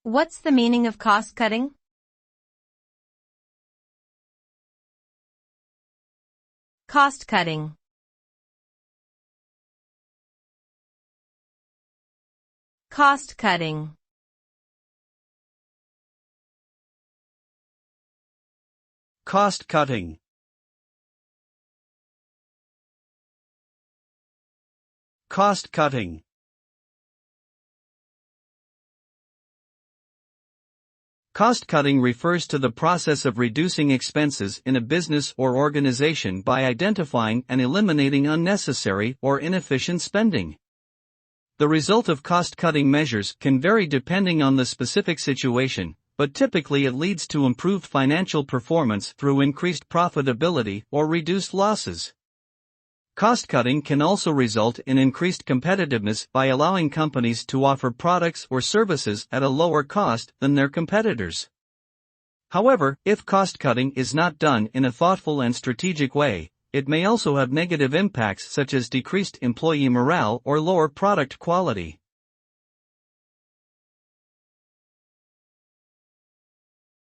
What's the meaning of cost cutting? Cost cutting. Cost cutting. Cost cutting. Cost cutting. Cost cutting refers to the process of reducing expenses in a business or organization by identifying and eliminating unnecessary or inefficient spending. The result of cost-cutting measures can vary depending on the specific situation, but typically it leads to improved financial performance through increased profitability or reduced losses. Cost-cutting can also result in increased competitiveness by allowing companies to offer products or services at a lower cost than their competitors. However, if cost-cutting is not done in a thoughtful and strategic way, it may also have negative impacts such as decreased employee morale or lower product quality.